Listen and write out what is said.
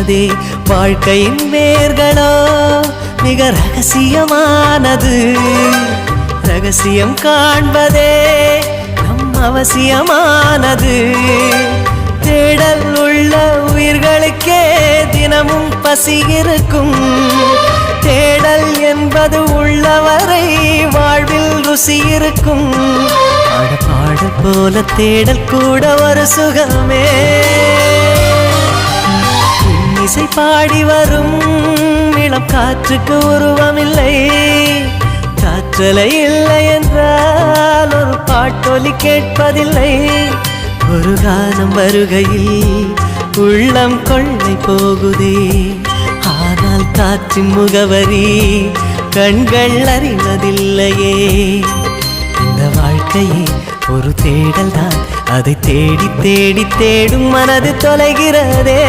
தெரியாதே. வாழ்க்கையின் வேர்களோ மிக ரகசியமானது. ரகசியம் காண்பதே நம் அவசியமானது. தேடல் உள்ள உயிர்களுக்கே தினமும் பசி இருக்கும். தேடல் என்பது உள்ளவரை வாழ்வில் ருசி இருக்கும். பாடல் போல தேடல் கூட ஒரு சுகமே. இசை பாடி வரும் இளம் காற்றுக்கு உருவமில்லை. காற்றலை இல்லை என்றால் ஒரு பாட்டொலி கேட்பதில்லை. ஒரு காலம் வருகையில் உள்ளம் கொள்ளை போகுதே. ஆனால் காற்றின் முகவரி கண்கள் அறிவதில்லையே. இந்த வாழ்க்கையே ஒரு தேடல் தான். அதை தேடி தேடி தேடும் மனது தொலைகிறதே.